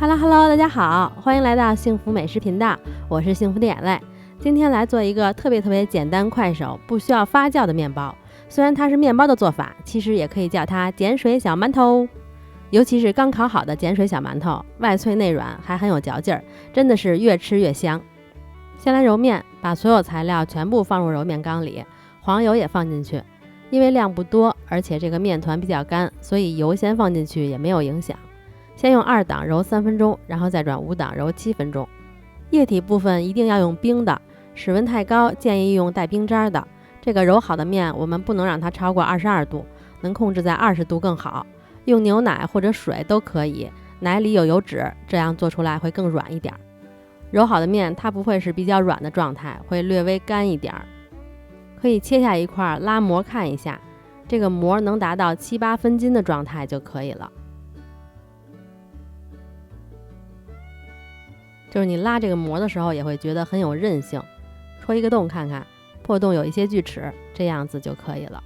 Hello，大家好，欢迎来到幸福美食频道，我是幸福的眼泪。今天来做一个特别简单快手，不需要发酵的面包。虽然它是面包的做法，其实也可以叫它碱水小馒头。尤其是刚烤好的碱水小馒头，外脆内软，还很有嚼劲儿，真的是越吃越香。先来揉面，把所有材料全部放入揉面缸里，黄油也放进去。因为量不多，而且这个面团比较干，所以油先放进去也没有影响。先用2档揉3分钟，然后再转5档揉7分钟。液体部分一定要用冰的，室温太高建议用带冰渣的。这个揉好的面我们不能让它超过22度，能控制在20度更好。用牛奶或者水都可以，奶里有油脂，这样做出来会更软一点。揉好的面它不会是比较软的状态，会略微干一点。可以切下一块拉模看一下，这个模能达到7、8分筋的状态就可以了。就是你拉这个模的时候也会觉得很有韧性，戳一个洞看看，破洞有一些锯齿，这样子就可以了。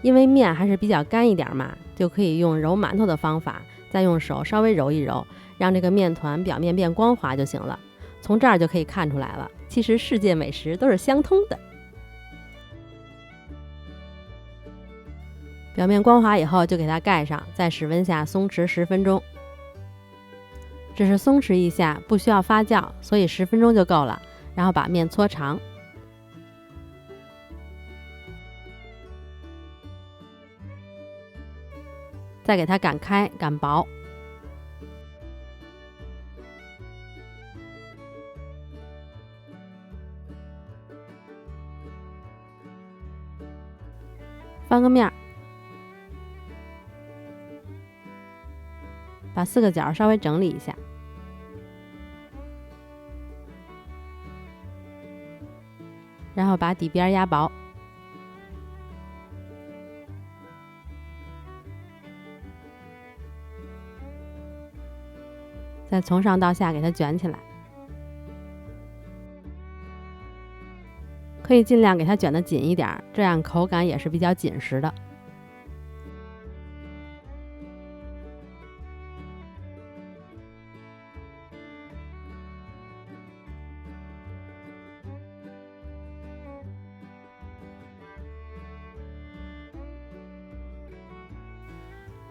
因为面还是比较干一点嘛，就可以用揉馒头的方法，再用手稍微揉一揉，让这个面团表面变光滑就行了。从这儿就可以看出来了，其实世界美食都是相通的。表面光滑以后就给它盖上，在室温下松弛10分钟。只是松弛一下，不需要发酵，所以10分钟就够了。然后把面搓长，再给它擀开擀薄。翻个面，把4个角稍微整理一下，然后把底边压薄，再从上到下给它卷起来，可以尽量给它卷得紧一点，这样口感也是比较紧实的。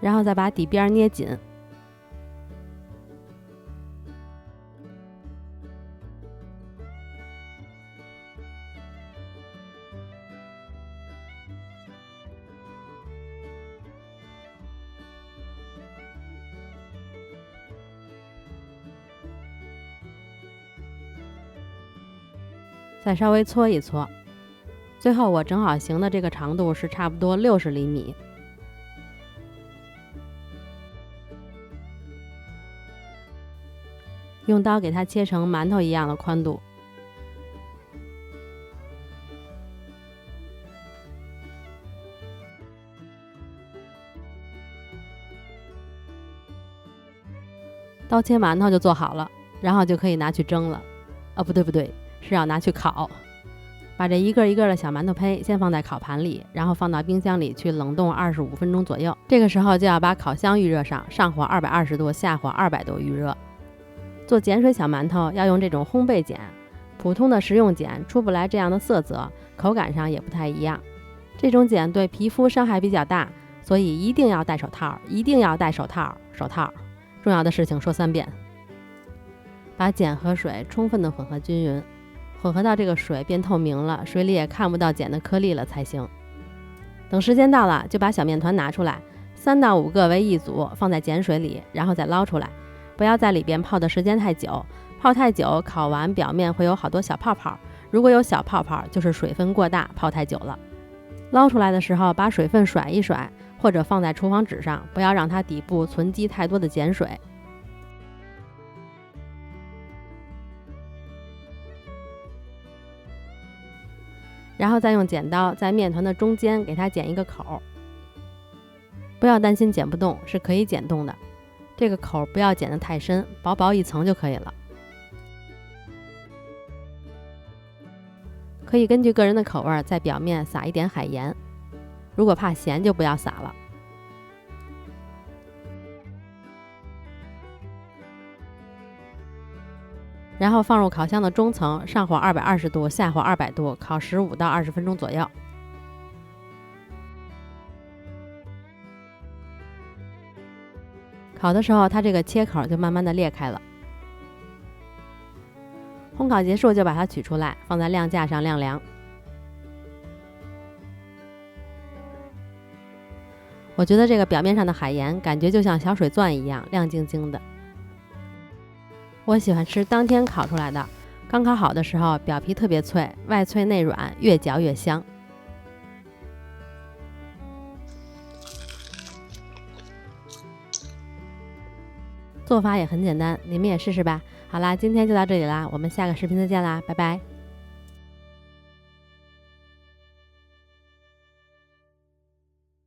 然后再把底边捏紧，再稍微搓一搓。最后我正好形的这个长度是差不多60厘米。用刀给它切成馒头一样的宽度，刀切馒头就做好了，然后就可以拿去蒸了。不对，是要拿去烤。把这一个一个的小馒头胚先放在烤盘里，然后放到冰箱里去冷冻25分钟左右。这个时候就要把烤箱预热上，上火220度，下火200度预热。做碱水小馒头要用这种烘焙碱，普通的食用碱出不来这样的色泽，口感上也不太一样。这种碱对皮肤伤害比较大，所以一定要戴手套，一定要戴手套。重要的事情说3遍。把碱和水充分的混合均匀，混合到这个水变透明了，水里也看不到碱的颗粒了才行。等时间到了，就把小面团拿出来，3到5个为一组，放在碱水里，然后再捞出来。不要在里边泡的时间太久，泡太久烤完表面会有好多小泡泡，如果有小泡泡就是水分过大，泡太久了。捞出来的时候把水分甩一甩，或者放在厨房纸上，不要让它底部存积太多的碱水。然后再用剪刀在面团的中间给它剪一个口，不要担心剪不动，是可以剪动的。这个口不要剪得太深，薄薄一层就可以了。可以根据个人的口味在表面撒一点海盐，如果怕咸就不要撒了。然后放入烤箱的中层，上火220度，下火200度，烤15到20分钟左右。烤的时候，它这个切口就慢慢的裂开了。烘烤结束就把它取出来，放在晾架上晾凉。我觉得这个表面上的海盐感觉就像小水钻一样亮晶晶的。我喜欢吃当天烤出来的，刚烤好的时候表皮特别脆，外脆内软，越嚼越香。做法也很简单，你们也试试吧。好啦，今天就到这里啦，我们下个视频再见啦，拜拜。